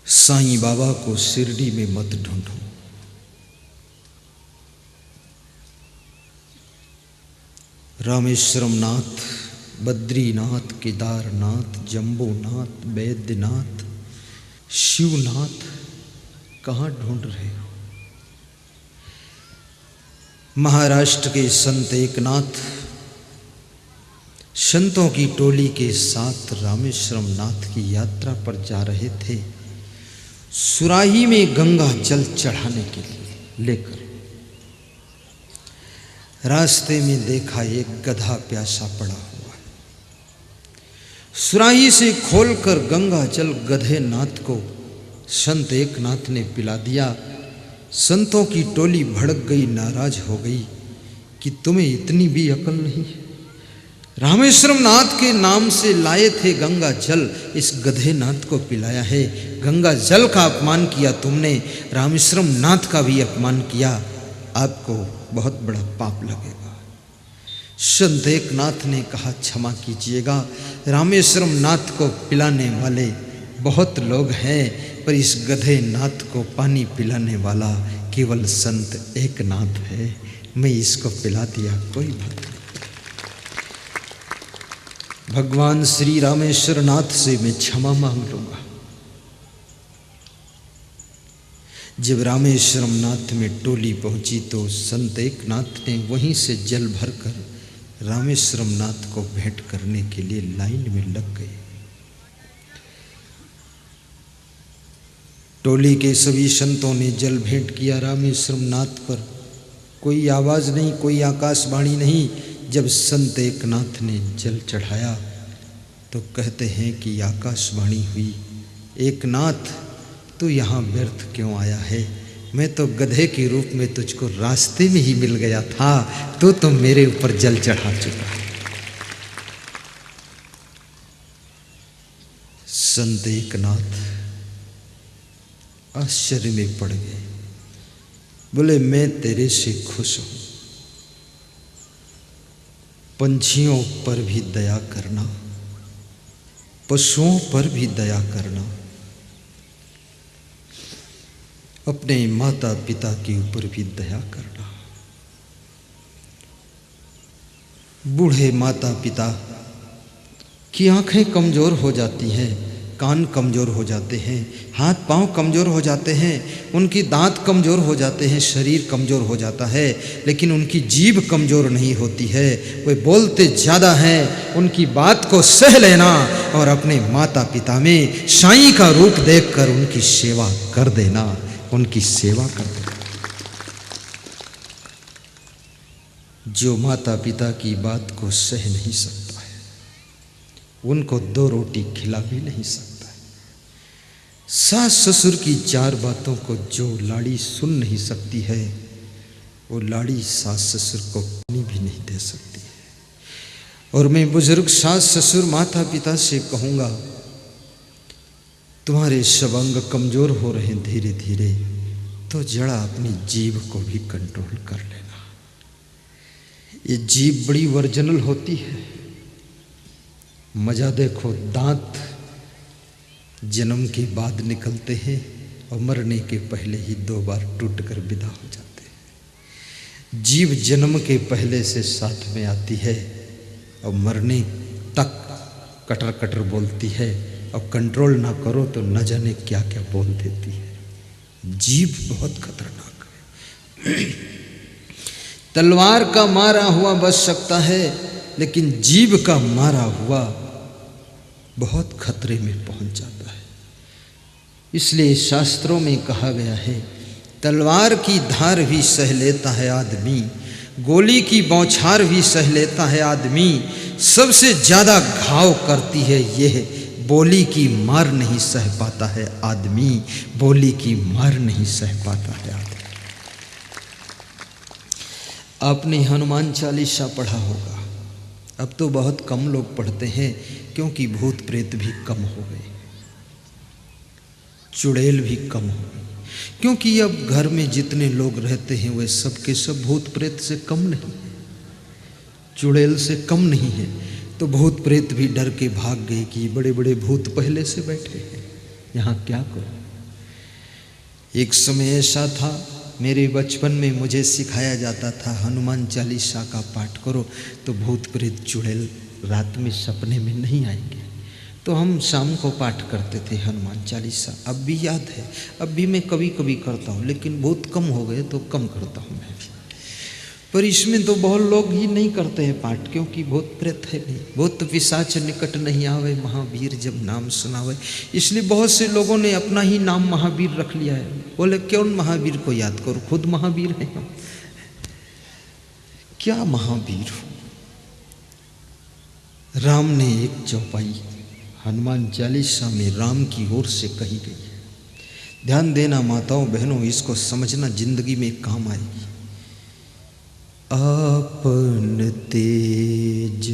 साईं बाबा को शिरडी में मत ढूंढो। रामेश्वरम नाथ, बद्रीनाथ, केदारनाथ, जम्बूनाथ, वैद्यनाथ, शिवनाथ कहाँ ढूंढ रहे हो? महाराष्ट्र के संत एकनाथ संतों की टोली के साथ रामेश्वरम नाथ की यात्रा पर जा रहे थे, सुराही में गंगा जल चढ़ाने के लिए लेकर। रास्ते में देखा एक गधा प्यासा पड़ा हुआ। सुराही से खोलकर गंगा जल गधे नाथ को संत एकनाथ ने पिला दिया। संतों की टोली भड़क गई, नाराज हो गई कि तुम्हें इतनी भी अकल नहीं। रामेश्वरम नाथ के नाम से लाए थे गंगा जल, इस गधे नाथ को पिलाया है। गंगा जल का अपमान किया तुमने, रामेश्वरम नाथ का भी अपमान किया, आपको बहुत बड़ा पाप लगेगा। संत एकनाथ ने कहा क्षमा कीजिएगा, रामेश्वरम नाथ को पिलाने वाले बहुत लोग हैं, पर इस गधे नाथ को पानी पिलाने वाला केवल संत एकनाथ है। मैं इसको पिला दिया, कोई बात नहीं। भगवान श्री रामेश्वर नाथ से मैं क्षमा मांग लूंगा। जब रामेश्वरम नाथ में टोली पहुंची तो संत एकनाथ ने वहीं से जल भरकर रामेश्वरम नाथ को भेंट करने के लिए लाइन में लग गए। टोली के सभी संतों ने जल भेंट किया रामेश्वरम नाथ पर। कोई आवाज नहीं, कोई आकाशवाणी नहीं। जब संत एकनाथ ने जल चढ़ाया तो कहते हैं कि आकाशवाणी हुई, एकनाथ तू यहाँ व्यर्थ क्यों आया है? मैं तो गधे के रूप में तुझको रास्ते में ही मिल गया था, तो मेरे ऊपर जल चढ़ा चुका। संत एकनाथ आश्चर्य में पड़ गए, बोले मैं तेरे से खुश हूं, पंछियों पर भी दया करना, पशुओं पर भी दया करना, अपने माता पिता के ऊपर भी दया करना। बूढ़े माता पिता की आंखें कमजोर हो जाती हैं, कान कमजोर हो जाते हैं, हाथ पांव कमजोर हो जाते हैं, उनकी दांत कमजोर हो जाते हैं, शरीर कमजोर हो जाता है, लेकिन उनकी जीभ कमजोर नहीं होती है। वे बोलते ज़्यादा हैं। उनकी बात को सह लेना और अपने माता पिता में साईं का रूप देखकर उनकी सेवा कर देना, उनकी सेवा कर देना। जो माता पिता की बात को सह नहीं सकता है, उनको 2 रोटी खिला भी नहीं सकता है। सास ससुर की 4 बातों को जो लाड़ी सुन नहीं सकती है, वो लाड़ी सास ससुर को पानी भी नहीं दे सकती है। और मैं बुजुर्ग सास ससुर माता पिता से कहूँगा, तुम्हारे सबंग कमजोर हो रहे हैं धीरे धीरे, तो जरा अपनी जीभ को भी कंट्रोल कर लेना। ये जीभ बड़ी वर्जिनल होती है। मजा देखो, दांत जन्म के बाद निकलते हैं और मरने के पहले ही 2 बार टूटकर विदा हो जाते हैं। जीभ जन्म के पहले से साथ में आती है और मरने तक कटर कटर बोलती है, और कंट्रोल ना करो तो न जाने क्या क्या बोल देती है। जीभ बहुत खतरनाक है। तलवार का मारा हुआ बच सकता है, लेकिन जीभ का मारा हुआ बहुत खतरे में पहुंच जाता है। इसलिए शास्त्रों में कहा गया है, तलवार की धार भी सह लेता है आदमी, गोली की बौछार भी सह लेता है आदमी, सबसे ज्यादा घाव करती है यह, बोली की मार नहीं सह पाता है आदमी, बोली की मार नहीं सह पाता है आदमी। आपने हनुमान चालीसा पढ़ा होगा। अब तो बहुत कम लोग पढ़ते हैं, क्योंकि भूत प्रेत भी कम हो गए, चुड़ैल भी कम हो गई। क्योंकि अब घर में जितने लोग रहते हैं वे सब के सब भूत प्रेत से कम नहीं है, चुड़ैल से कम नहीं है। तो भूत प्रेत भी डर के भाग गए कि बड़े बड़े भूत पहले से बैठे हैं, यहाँ क्या करो। एक समय ऐसा था, मेरे बचपन में मुझे सिखाया जाता था हनुमान चालीसा का पाठ करो तो भूत प्रेत चुड़ैल रात में सपने में नहीं आएंगे। तो हम शाम को पाठ करते थे हनुमान चालीसा। अब भी याद है, अब भी मैं कभी कभी करता हूँ, लेकिन बहुत कम हो गए तो कम करता हूँ मैं भी। पर इसमें तो बहुत लोग ही नहीं करते हैं पाठ, क्योंकि भूत प्रेत है नहीं। भूत पिशाच निकट नहीं आवे, महावीर जब नाम सुनावे। इसलिए बहुत से लोगों ने अपना ही नाम महावीर रख लिया है। बोले क्यों महावीर को याद करो, खुद महावीर है हम। क्या महावीर हो। राम ने एक चौपाई हनुमान चालीसा में राम की ओर से कही गई है। ध्यान देना माताओं बहनों, इसको समझना जिंदगी में काम आएगी। आपन तेज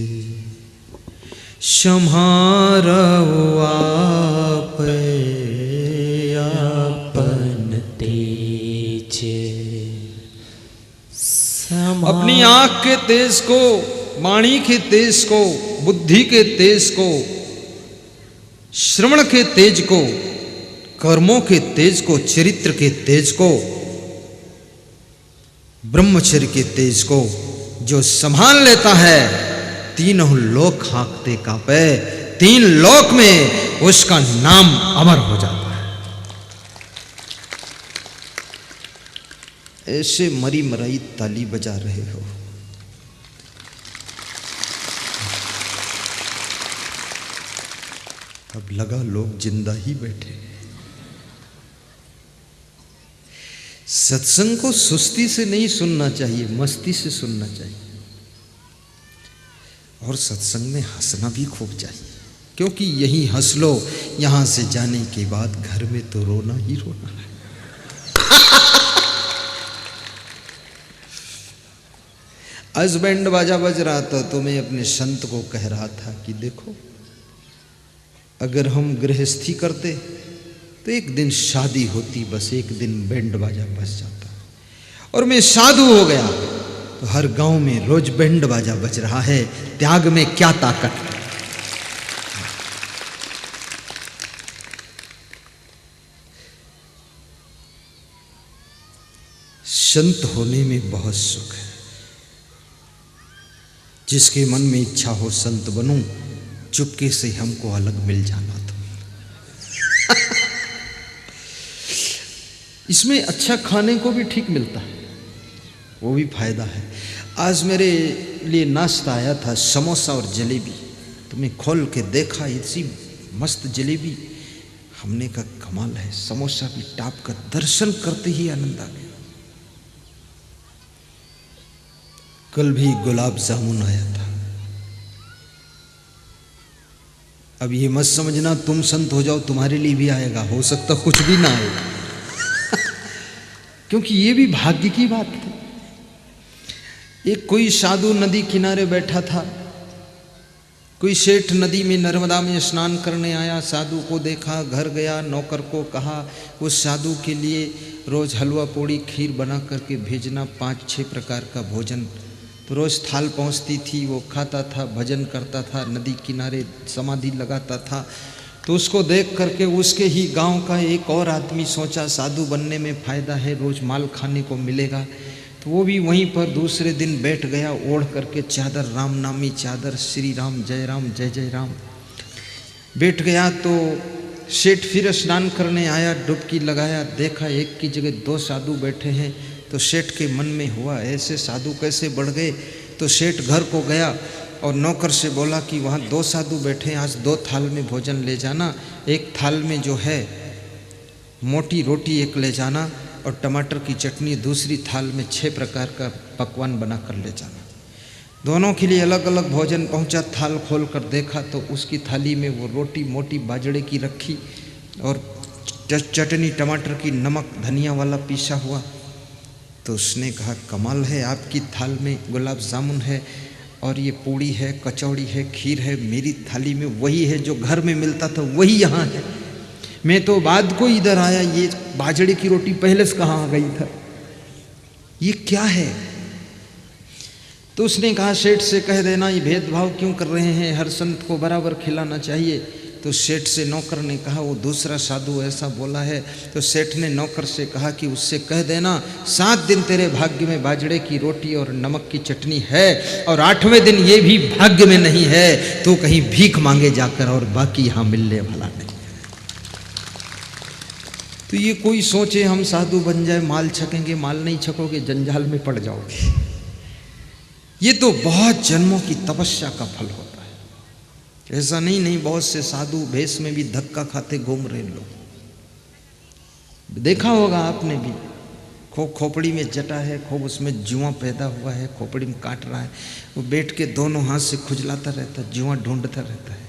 सम्हारो आप, आपन तेज अपनी आंख के तेज को, वाणी के तेज को, बुद्धि के तेज को, श्रवण के तेज को, कर्मों के तेज को, चरित्र के तेज को, ब्रह्मचर्य के तेज को जो संभाल लेता है, तीनों लोक हाँकते कांपे, तीन लोक में उसका नाम अमर हो जाता है। ऐसे मरी मराई ताली बजा रहे हो। अब लगा लोग जिंदा ही बैठे। सत्संग को सुस्ती से नहीं सुनना चाहिए, मस्ती से सुनना चाहिए। और सत्संग में हंसना भी खूब चाहिए, क्योंकि यही हंस लो, यहां से जाने के बाद घर में तो रोना ही रोना है। आज बैंड बाजा बज रहा था तो मैं अपने संत को कह रहा था कि देखो, अगर हम गृहस्थी करते तो एक दिन शादी होती, बस एक दिन बैंड बाजा बज जाता। और मैं साधु हो गया तो हर गांव में रोज बैंड बाजा बज रहा है। त्याग में क्या ताकत है। संत होने में बहुत सुख है। जिसके मन में इच्छा हो संत बनूं, चुपके से हमको अलग मिल जाना। तो इसमें अच्छा खाने को भी ठीक मिलता है, वो भी फायदा है। आज मेरे लिए नाश्ता आया था, समोसा और जलेबी। तो मैं खोल के देखा, इतनी मस्त जलेबी। हमने कहा कमाल है। समोसा भी टाप का, दर्शन करते ही आनंद आ गया। कल भी गुलाब जामुन आया था। अब ये मत समझना तुम संत हो जाओ तुम्हारे लिए भी आएगा, हो सकता कुछ भी ना आएगा। क्योंकि ये भी भाग्य की बात है। एक कोई साधु नदी किनारे बैठा था। कोई सेठ नदी में, नर्मदा में स्नान करने आया। साधु को देखा, घर गया, नौकर को कहा उस साधु के लिए रोज हलवा पूड़ी खीर बना करके भेजना, 5-6 प्रकार का भोजन। तो रोज थाल पहुंचती थी, वो खाता था, भजन करता था, नदी किनारे समाधि लगाता था। तो उसको देख करके उसके ही गांव का एक और आदमी सोचा साधु बनने में फ़ायदा है, रोज़ माल खाने को मिलेगा। तो वो भी वहीं पर दूसरे दिन बैठ गया, ओढ़ करके चादर, राम नामी चादर, श्री राम जय जय राम, बैठ गया। तो सेठ फिर स्नान करने आया, डुबकी लगाया, देखा एक की जगह 2 साधु बैठे हैं। तो सेठ के मन में हुआ ऐसे साधु कैसे बढ़ गए। तो सेठ घर को गया और नौकर से बोला कि वहाँ 2 साधु बैठे हैं, आज 2 थाल में भोजन ले जाना। एक थाल में जो है मोटी रोटी एक ले जाना और टमाटर की चटनी, दूसरी थाल में 6 प्रकार का पकवान बना कर ले जाना। दोनों के लिए अलग अलग भोजन पहुंचा। थाल खोल कर देखा तो उसकी थाली में वो रोटी मोटी बाजरे की रखी और चटनी टमाटर की, नमक धनिया वाला पीसा हुआ। तो उसने कहा कमाल है, आपकी थाल में गुलाब जामुन है और ये पूड़ी है, कचौड़ी है, खीर है, मेरी थाली में वही है जो घर में मिलता था, वही यहाँ है। मैं तो बाद को इधर आया, ये बाजरे की रोटी पहले से कहाँ आ गई था, ये क्या है। तो उसने कहा सेठ से कह देना ये भेदभाव क्यों कर रहे हैं, हर संत को बराबर खिलाना चाहिए। तो सेठ से नौकर ने कहा वो दूसरा साधु ऐसा बोला है। तो सेठ ने नौकर से कहा कि उससे कह देना 7 दिन तेरे भाग्य में बाजरे की रोटी और नमक की चटनी है और 8वें दिन ये भी भाग्य में नहीं है, तो कहीं भीख मांगे जाकर, और बाकी यहाँ मिलने वाला नहीं। तो ये कोई सोचे हम साधु बन जाए, माल छकेंगे, माल नहीं छकोगे, जंजाल में पड़ जाओगे। ये तो बहुत जन्मों की तपस्या का फल होता है। ऐसा नहीं बहुत से साधु भेष में भी धक्का खाते घूम रहे लोग, देखा होगा आपने भी। खूब खोपड़ी में जटा है, खूब उसमें जुआ पैदा हुआ है, खोपड़ी में काट रहा है, वो बैठ के दोनों हाथ से खुजलाता रहता है, जुआ ढूंढता रहता है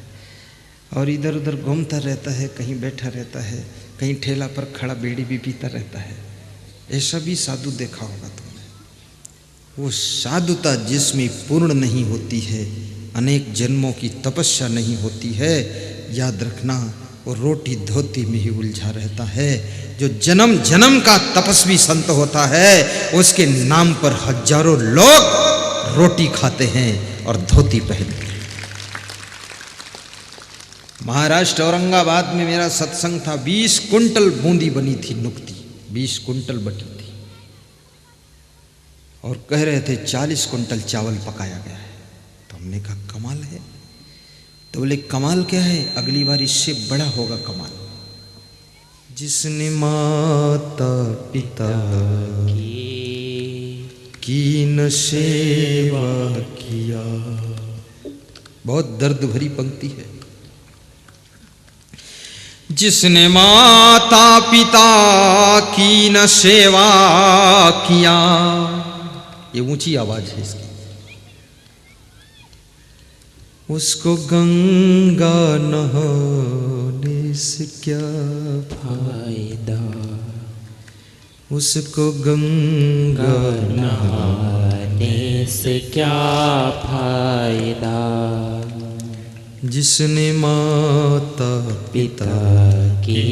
और इधर उधर घूमता रहता है, कहीं बैठा रहता है, कहीं ठेला पर खड़ा बीड़ी भी पीता रहता है। ऐसा भी साधु देखा होगा तुमने। वो साधुता जिसमें पूर्ण नहीं होती है, अनेक जन्मों की तपस्या नहीं होती है, याद रखना वो रोटी धोती में ही उलझा रहता है। जो जन्म जन्म का तपस्वी संत होता है, उसके नाम पर हजारों लोग रोटी खाते हैं और धोती पहनते हैं। महाराष्ट्र औरंगाबाद में मेरा सत्संग था, 20 कुंटल बूंदी बनी थी, नुक्ती 20 कुंटल बटी थी, और कह रहे थे 40 कुंटल चावल पकाया गया है। तो हमने कहा कमाल है। तो बोले कमाल क्या है, अगली बार इससे बड़ा होगा कमाल। जिसने माता पिता की न सेवा किया, बहुत दर्द भरी पंक्ति है। जिसने माता पिता की न सेवा किया, ये ऊंची आवाज है इसकी, उसको गंगा नहाने से क्या फायदा, उसको गंगा नहाने से क्या फायदा। जिसने माता पिता की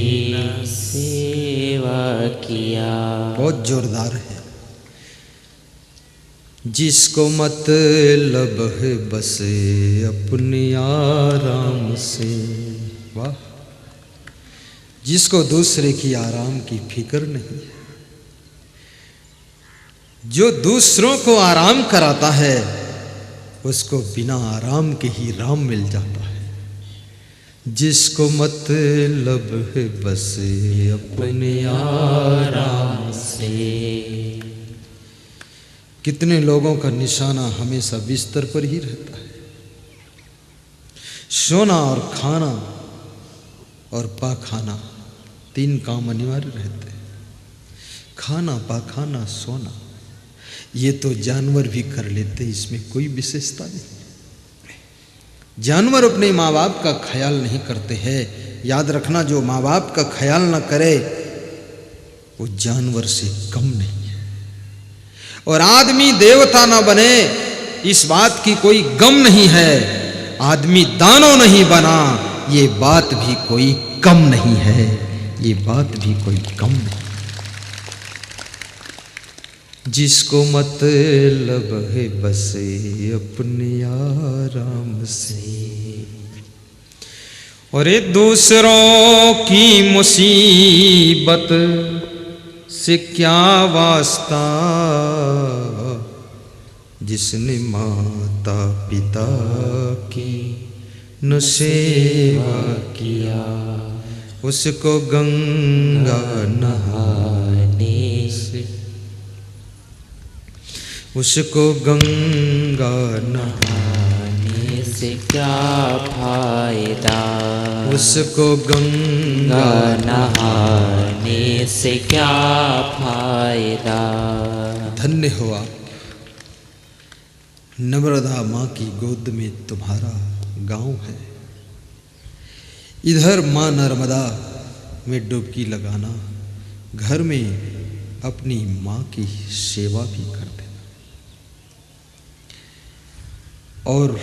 सेवा किया, बहुत जोरदार है। जिसको मतलब है बस अपने आराम से, वाह, जिसको दूसरे की आराम की फिक्र नहीं है, जो दूसरों को आराम कराता है उसको बिना आराम के ही राम मिल जाता है। जिसको मतलब है बस अपने आराम से। कितने लोगों का निशाना हमेशा बिस्तर पर ही रहता है। सोना और खाना और पाखाना, 3 काम अनिवार्य रहते हैं। खाना, पाखाना, सोना, ये तो जानवर भी कर लेते, इसमें कोई विशेषता नहीं। जानवर अपने माँ बाप का ख्याल नहीं करते हैं। याद रखना, जो माँ बाप का ख्याल ना करे वो जानवर से कम नहीं है। और आदमी देवता ना बने, इस बात की कोई गम नहीं है। आदमी दानव नहीं बना, ये बात भी कोई कम नहीं है, ये बात भी कोई कम नहीं। जिसको मतलब है बस अपने आराम से, और ये दूसरों की मुसीबत से क्या वास्ता। जिसने माता पिता की न सेवा किया, उसको गंगा नहाने से, उसको गंगा नहाने से क्या फायदा, उसको गंगा नहाने से क्या फायदा। धन्य हो आप, नर्मदा माँ की गोद में तुम्हारा गांव है। इधर माँ नर्मदा में डुबकी लगाना, घर में अपनी माँ की सेवा भी कर देना। और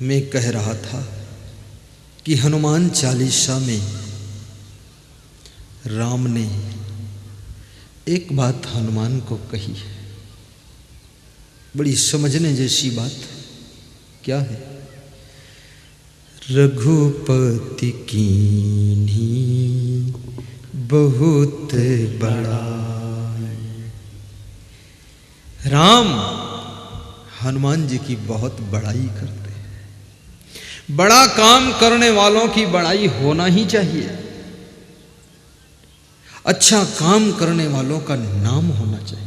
मैं कह रहा था कि हनुमान चालीसा में राम ने एक बात हनुमान को कही है, बड़ी समझने जैसी बात। क्या है? रघुपति कीन्ही बहुत बड़ा। राम हनुमान जी की बहुत बड़ाई करते हैं। बड़ा काम करने वालों की बड़ाई होना ही चाहिए। अच्छा काम करने वालों का नाम होना चाहिए।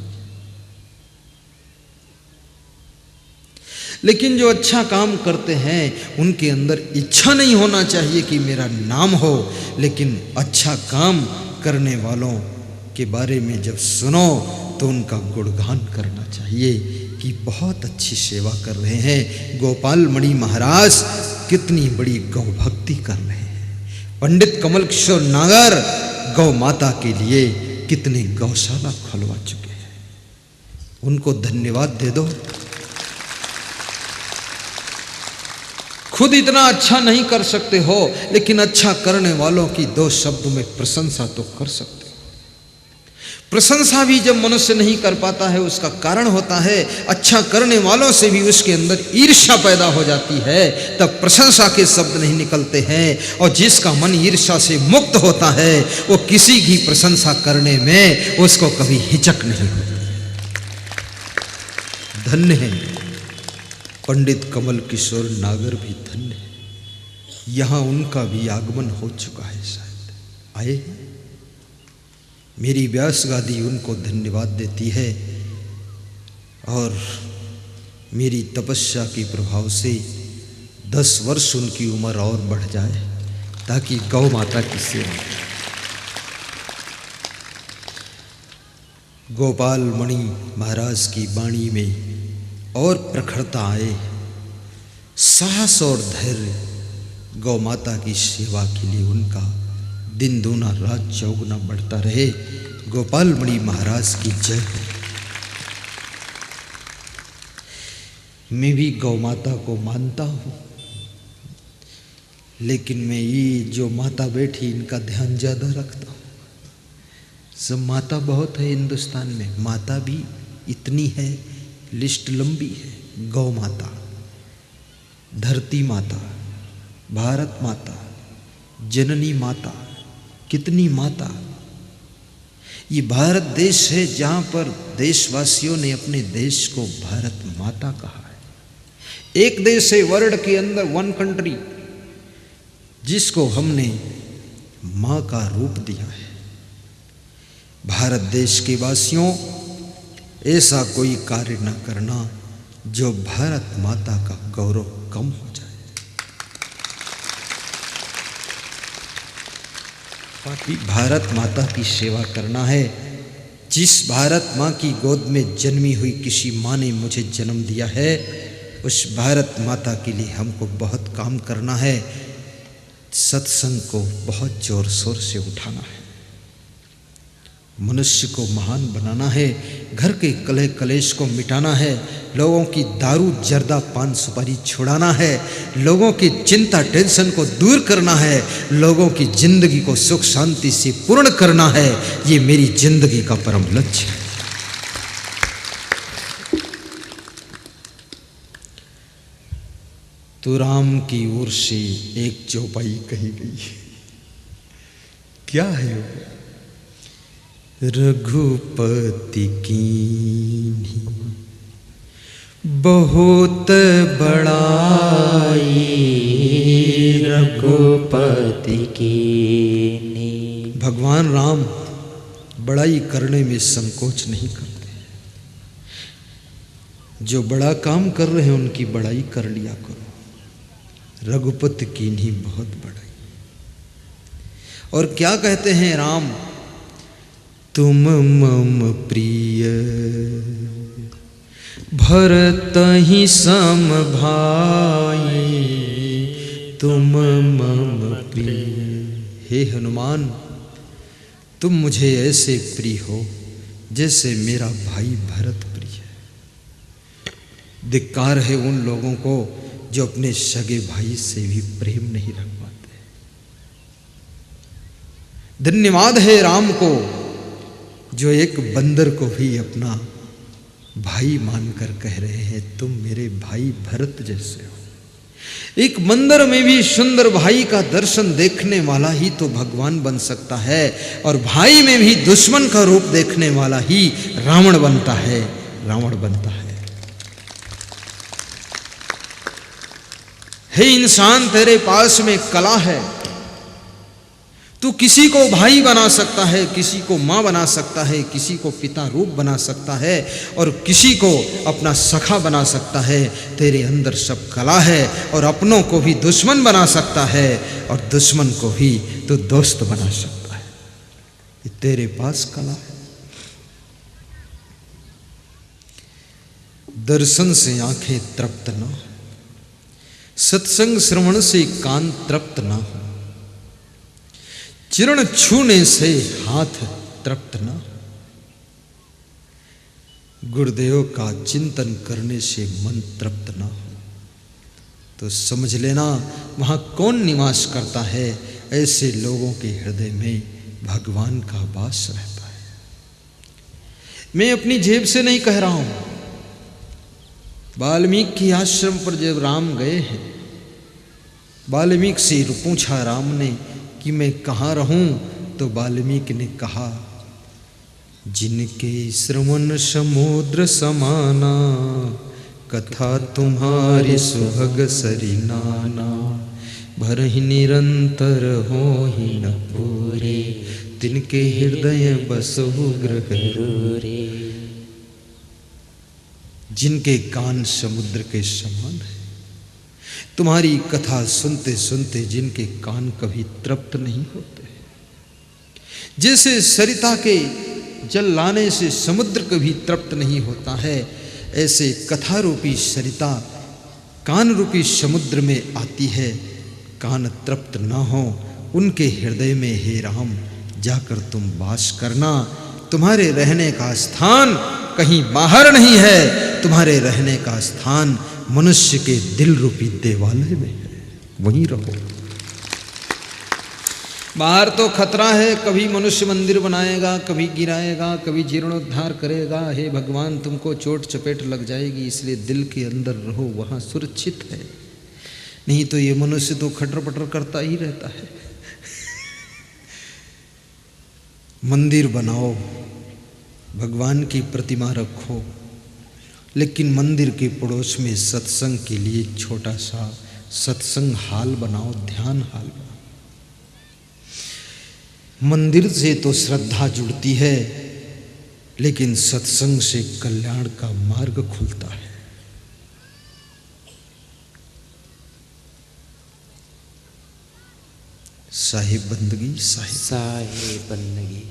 लेकिन जो अच्छा काम करते हैं उनके अंदर इच्छा नहीं होना चाहिए कि मेरा नाम हो, लेकिन अच्छा काम करने वालों के बारे में जब सुनो तो उनका गुणगान करना चाहिए कि बहुत अच्छी सेवा कर रहे हैं। गोपाल मणि महाराज कितनी बड़ी गौ भक्ति कर रहे हैं। पंडित कमल किशोर नागर गौ माता के लिए कितने गौशाला खुलवा चुके हैं। उनको धन्यवाद दे दो। खुद इतना अच्छा नहीं कर सकते हो, लेकिन अच्छा करने वालों की दो शब्द में प्रशंसा तो कर सकते हो। प्रशंसा भी जब मनुष्य नहीं कर पाता है उसका कारण होता है अच्छा करने वालों से भी उसके अंदर ईर्ष्या पैदा हो जाती है, तब प्रशंसा के शब्द नहीं निकलते हैं। और जिसका मन ईर्ष्या से मुक्त होता है वो किसी की प्रशंसा करने में उसको कभी हिचक नहीं होती। धन्य है पंडित कमल किशोर नागर भी धन्य है। यहाँ उनका भी आगमन हो चुका है, शायद आए हैं। मेरी व्यास गादी उनको धन्यवाद देती है और मेरी तपस्या के प्रभाव से 10 वर्ष उनकी उम्र और बढ़ जाए ताकि गौ माता की सेवा। गोपाल मणि महाराज की वाणी में और प्रखरता आए, साहस और धैर्य गौ माता की सेवा के लिए उनका दिन दूना रात चौगुना बढ़ता रहे। गोपाल मणि महाराज की जय। मैं भी गौ माता को मानता हूँ, लेकिन मैं ये जो माता बैठी इनका ध्यान ज़्यादा रखता हूँ। सब माता बहुत है हिंदुस्तान में, माता भी इतनी है, लिस्ट लंबी है। गौ माता, धरती माता, भारत माता, जननी माता, कितनी माता। ये भारत देश है जहाँ पर देशवासियों ने अपने देश को भारत माता कहा है। एक देश है वर्ल्ड के अंदर, वन कंट्री, जिसको हमने माँ का रूप दिया है। भारत देश के वासियों, ऐसा कोई कार्य न करना जो भारत माता का गौरव कम हो जाए। बाकी भारत माता की सेवा करना है। जिस भारत माँ की गोद में जन्मी हुई किसी माँ ने मुझे जन्म दिया है, उस भारत माता के लिए हमको बहुत काम करना है। सत्संग को बहुत जोर शोर से उठाना है, मनुष्य को महान बनाना है, घर के कलह कलेश को मिटाना है, लोगों की दारू जर्दा पान सुपारी छुड़ाना है, लोगों की चिंता टेंशन को दूर करना है, लोगों की जिंदगी को सुख शांति से पूर्ण करना है। ये मेरी जिंदगी का परम लक्ष्य है। तो राम की ओर से एक चौपाई कही गई है। क्या है वो? रघुपति कीन्ही बहुत बड़ाई, रघुपति कीन्ही। भगवान राम बड़ाई करने में संकोच नहीं करते। जो बड़ा काम कर रहे हैं उनकी बड़ाई कर लिया करो। रघुपति कीन्ही बहुत बड़ाई। और क्या कहते हैं राम? तुम मम प्रिय भरत ही सम भाई, तुम मम प्रिय। हे हनुमान, तुम मुझे ऐसे प्रिय हो जैसे मेरा भाई भरत प्रिय है। धिक्कार है उन लोगों को जो अपने सगे भाई से भी प्रेम नहीं रख पाते। धन्यवाद है राम को जो एक बंदर को भी अपना भाई मानकर कह रहे हैं तुम मेरे भाई भरत जैसे हो। एक मंदिर में भी सुंदर भाई का दर्शन देखने वाला ही तो भगवान बन सकता है, और भाई में भी दुश्मन का रूप देखने वाला ही रावण बनता है, रावण बनता है। हे इंसान, तेरे पास में कला है, तू किसी को भाई बना सकता है, किसी को माँ बना सकता है, किसी को पिता रूप बना सकता है, और किसी को अपना सखा बना सकता है। तेरे अंदर सब कला है, और अपनों को भी दुश्मन बना सकता है, और दुश्मन को भी तू दोस्त बना सकता है। ये तेरे पास कला है। दर्शन से आंखें तृप्त न हो, सत्संग श्रवण से कान तृप्त न हो, चरण छूने से हाथ तृप्त न हो, गुरुदेव का चिंतन करने से मन तृप्त न हो, तो समझ लेना वहां कौन निवास करता है। ऐसे लोगों के हृदय में भगवान का वास रहता है। मैं अपनी जेब से नहीं कह रहा हूं। वाल्मीकि आश्रम पर जब राम गए हैं, वाल्मीकि से पूछा राम ने कि मैं कहाँ रहूं, तो वाल्मीकि ने कहा, जिनके श्रवण समुद्र समाना, कथा तुम्हारी सुभग सरी नाना, भरहि निरंतर हो ही न पूरे, तिनके हृदय बसहु गृह रे। जिनके कान समुद्र के समान है, तुम्हारी कथा सुनते सुनते जिनके कान कभी तृप्त नहीं होते, जैसे सरिता के जल लाने से समुद्र कभी तृप्त नहीं होता है, ऐसे कथा रूपी सरिता कान रूपी समुद्र में आती है। कान तृप्त न हो उनके हृदय में हे राम जाकर तुम वास करना। तुम्हारे रहने का स्थान कहीं बाहर नहीं है, तुम्हारे रहने का स्थान मनुष्य के दिल रूपी देवालय में है, वहीं रहो। बाहर तो खतरा है, कभी मनुष्य मंदिर बनाएगा, कभी गिराएगा, कभी जीर्णोद्धार करेगा। हे भगवान, तुमको चोट चपेट लग जाएगी, इसलिए दिल के अंदर रहो, वहां सुरक्षित है। नहीं तो ये मनुष्य तो खटर पटर करता ही रहता है। मंदिर बनाओ, भगवान की प्रतिमा रखो, लेकिन मंदिर के पड़ोस में सत्संग के लिए छोटा सा सत्संग हाल बनाओ, ध्यान हाल बनाओ। मंदिर से तो श्रद्धा जुड़ती है, लेकिन सत्संग से कल्याण का मार्ग खुलता है। साहिब बंदगी, साहिब बंदगी।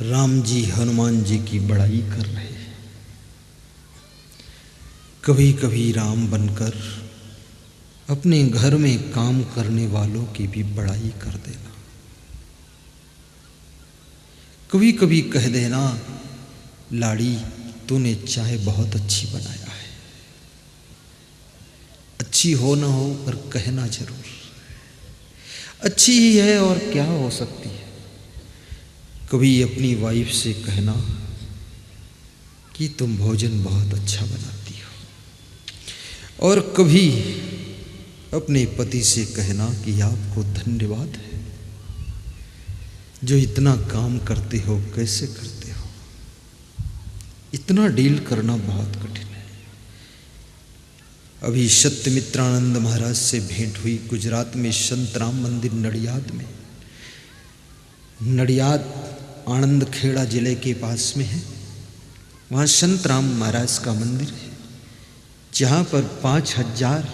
राम जी हनुमान जी की बड़ाई कर रहे हैं। कभी कभी राम बनकर अपने घर में काम करने वालों की भी बड़ाई कर देना। कभी कभी कह देना, लाड़ी तूने चाय बहुत अच्छी बनाया है। अच्छी हो ना हो पर कहना जरूर, अच्छी ही है और क्या हो सकती है। कभी अपनी वाइफ से कहना कि तुम भोजन बहुत अच्छा बनाती हो, और कभी अपने पति से कहना कि आपको धन्यवाद है जो इतना काम करते हो, कैसे करते हो। इतना डील करना बहुत कठिन है। अभी सत्यमित्रानंद महाराज से भेंट हुई गुजरात में संत राम मंदिर नडियाद में। नडियाद आनंद खेड़ा जिले के पास में है। वहाँ संत राम महाराज का मंदिर है, जहाँ पर 5000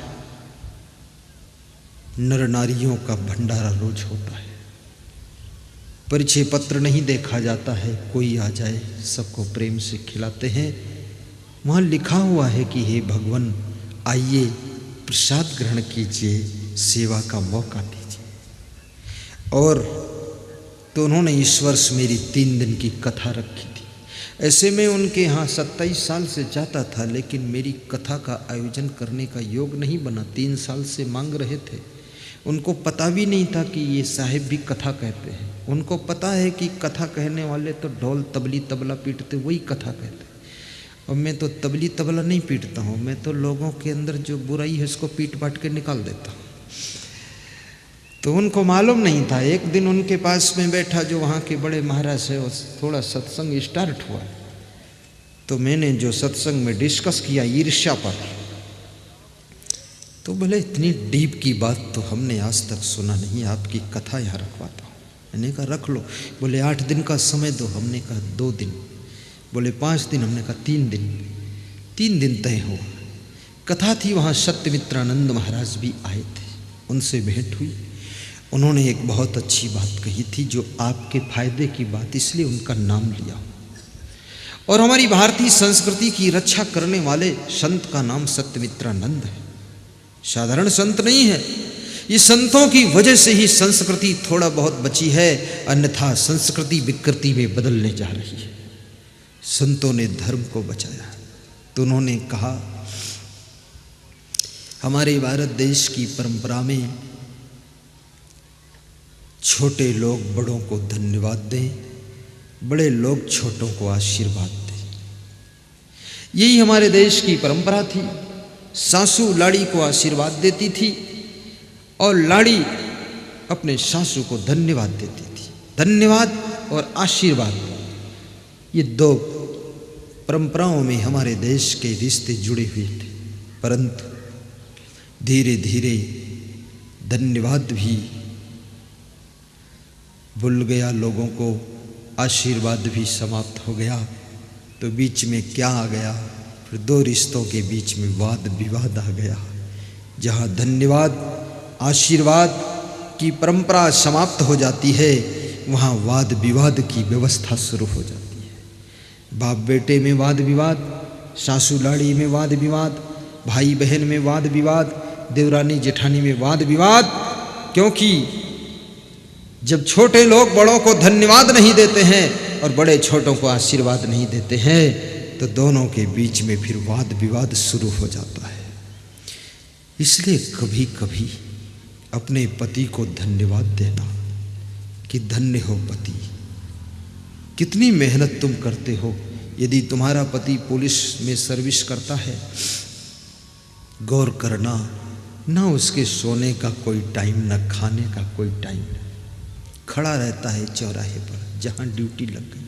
नर नारियों का भंडारा रोज होता है। परिचय पत्र नहीं देखा जाता है, कोई आ जाए सबको प्रेम से खिलाते हैं। वहाँ लिखा हुआ है कि हे भगवान, आइए प्रसाद ग्रहण कीजिए, सेवा का मौका दीजिए। और तो उन्होंने इस वर्ष मेरी 3 दिन की कथा रखी थी। ऐसे में उनके यहाँ 27 साल से जाता था, लेकिन मेरी कथा का आयोजन करने का योग नहीं बना। 3 साल से मांग रहे थे। उनको पता भी नहीं था कि ये साहिब भी कथा कहते हैं। उनको पता है कि कथा कहने वाले तो ढोल तबली तबला पीटते, वही कथा कहते। और मैं तो तबली तबला नहीं पीटता हूँ, मैं तो लोगों के अंदर जो बुराई है उसको पीट पाट के निकाल देता हूँ। तो उनको मालूम नहीं था। एक दिन उनके पास में बैठा जो वहाँ के बड़े महाराज है, थोड़ा सत्संग स्टार्ट हुआ, तो मैंने जो सत्संग में डिस्कस किया ईर्ष्या पर, तो बोले इतनी डीप की बात तो हमने आज तक सुना नहीं, आपकी कथा यहाँ रखवाता हूँ। मैंने कहा रख लो। बोले 8 दिन का समय दो। हमने कहा 2 दिन। बोले 5 दिन। हमने कहा 3 दिन। 3 दिन तय हुआ। कथा थी, वहाँ सत्यमित्रानंद महाराज भी आए थे, उनसे भेंट हुई। उन्होंने एक बहुत अच्छी बात कही थी जो आपके फायदे की बात, इसलिए उनका नाम लिया। और हमारी भारतीय संस्कृति की रक्षा करने वाले संत का नाम सत्यमित्रानंद है, साधारण संत नहीं है। ये संतों की वजह से ही संस्कृति थोड़ा बहुत बची है, अन्यथा संस्कृति विकृति में बदलने जा रही है। संतों ने धर्म को बचाया। तो उन्होंने कहा हमारे भारत देश की परंपरा में छोटे लोग बड़ों को धन्यवाद दें, बड़े लोग छोटों को आशीर्वाद दें। यही हमारे देश की परंपरा थी। सासू लाड़ी को आशीर्वाद देती थी और लाड़ी अपने सासू को धन्यवाद देती थी। धन्यवाद और आशीर्वाद, ये 2 परंपराओं में हमारे देश के रिश्ते जुड़े हुए थे। परंतु धीरे धीरे धन्यवाद भी भूल गया लोगों को, आशीर्वाद भी समाप्त हो गया। तो बीच में क्या आ गया? फिर 2 रिश्तों के बीच में वाद विवाद आ गया। जहाँ धन्यवाद आशीर्वाद की परंपरा समाप्त हो जाती है, वहाँ वाद विवाद की व्यवस्था शुरू हो जाती है। बाप बेटे में वाद विवाद, सासू लाड़ी में वाद विवाद, भाई बहन में वाद विवाद, देवरानी जेठानी में वाद विवाद। क्योंकि जब छोटे लोग बड़ों को धन्यवाद नहीं देते हैं और बड़े छोटों को आशीर्वाद नहीं देते हैं, तो दोनों के बीच में फिर वाद विवाद शुरू हो जाता है। इसलिए कभी कभी अपने पति को धन्यवाद देना कि धन्य हो पति, कितनी मेहनत तुम करते हो। यदि तुम्हारा पति पुलिस में सर्विस करता है, गौर करना, ना उसके सोने का कोई टाइम, ना खाने का कोई टाइम, खड़ा रहता है चौराहे पर जहाँ ड्यूटी लग गई।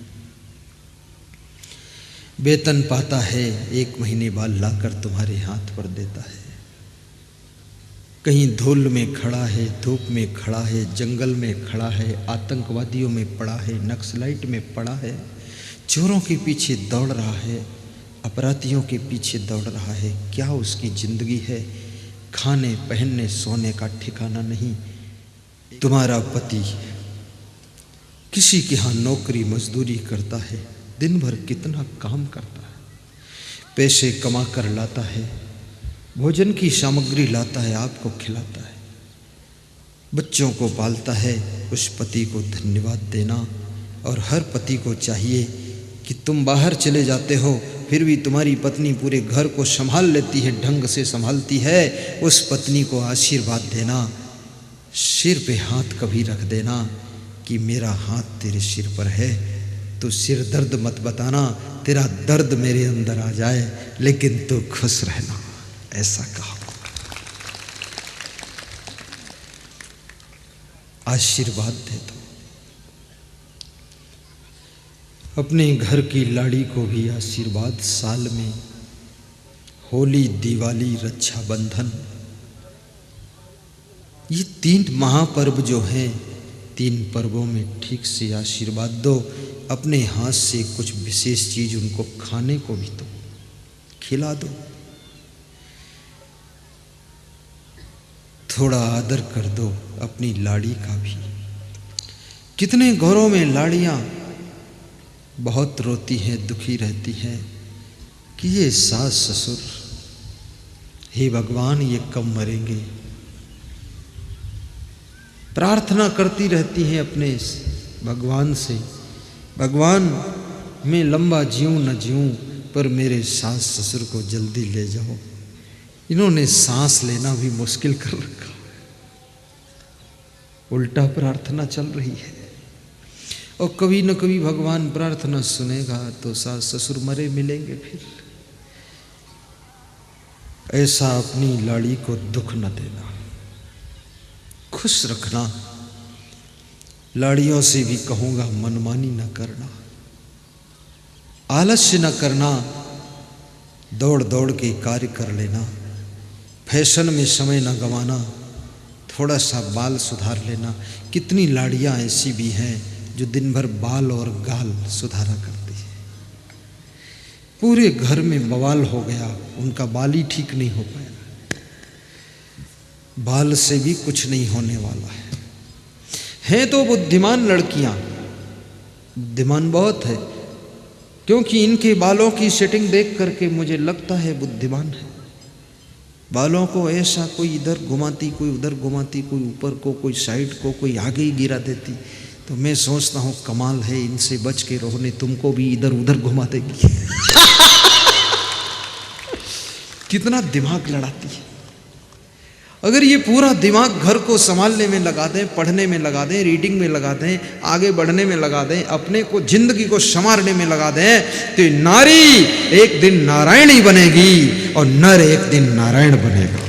वेतन पाता है, 1 महीने बाद लाकर तुम्हारे हाथ पर देता है। कहीं धूल में खड़ा है, धूप में खड़ा है, जंगल में खड़ा है, आतंकवादियों में पड़ा है, नक्सलाइट में पड़ा है, चोरों के पीछे दौड़ रहा है, अपराधियों के पीछे दौड़ रहा है। क्या उसकी जिंदगी है? खाने पहनने सोने का ठिकाना नहीं। तुम्हारा पति किसी के यहाँ नौकरी मजदूरी करता है, दिन भर कितना काम करता है, पैसे कमा कर लाता है, भोजन की सामग्री लाता है, आपको खिलाता है, बच्चों को पालता है। उस पति को धन्यवाद देना। और हर पति को चाहिए कि तुम बाहर चले जाते हो, फिर भी तुम्हारी पत्नी पूरे घर को संभाल लेती है, ढंग से संभालती है। उस पत्नी को आशीर्वाद देना, सिर पे हाथ कभी रख देना कि मेरा हाथ तेरे सिर पर है, तो सिर दर्द मत बताना, तेरा दर्द मेरे अंदर आ जाए, लेकिन तू खुश रहना, ऐसा कहा। आशीर्वाद दे दो। अपने घर की लाड़ी को भी आशीर्वाद। साल में होली, दिवाली, रक्षाबंधन, ये 3 महापर्व जो हैं, 3 पर्वों में ठीक से आशीर्वाद दो। अपने हाथ से कुछ विशेष चीज उनको खाने को भी दो, खिला दो, थोड़ा आदर कर दो अपनी लाड़ी का भी। कितने घरों में लाड़ियाँ बहुत रोती हैं, दुखी रहती हैं कि ये सास ससुर, हे भगवान ये कब मरेंगे। प्रार्थना करती रहती हैं अपने भगवान से, भगवान मैं लंबा जीऊँ न जीऊँ, पर मेरे सास ससुर को जल्दी ले जाओ। इन्होंने सांस लेना भी मुश्किल कर रखा, उल्टा प्रार्थना चल रही है। और कभी न कभी भगवान प्रार्थना सुनेगा तो सास ससुर मरे मिलेंगे फिर। ऐसा अपनी लाड़ी को दुख न देना, खुश रखना। लाड़ियों से भी कहूँगा मनमानी न करना, आलस्य न करना, दौड़ दौड़ के कार्य कर लेना, फैशन में समय न गंवाना, थोड़ा सा बाल सुधार लेना। कितनी लाड़ियाँ ऐसी भी हैं जो दिन भर बाल और गाल सुधारा करती है, पूरे घर में बवाल हो गया, उनका बाल ही ठीक नहीं हो पाया। बाल से भी कुछ नहीं होने वाला है। हैं तो बुद्धिमान लड़कियां, बुद्धिमान बहुत है, क्योंकि इनके बालों की सेटिंग देख करके मुझे लगता है बुद्धिमान है। बालों को ऐसा कोई इधर घुमाती, कोई उधर घुमाती, कोई ऊपर को, कोई साइड को, कोई आगे ही गिरा देती। तो मैं सोचता हूँ कमाल है, इनसे बच के रहो, नहीं तुमको भी इधर उधर घुमा देगी। कितना दिमाग लड़ाती है। अगर ये पूरा दिमाग घर को संभालने में लगा दें, पढ़ने में लगा दें, रीडिंग में लगा दें, आगे बढ़ने में लगा दें, अपने को जिंदगी को संवारने में लगा दें, तो नारी एक दिन नारायणी बनेगी और नर एक दिन नारायण बनेगा।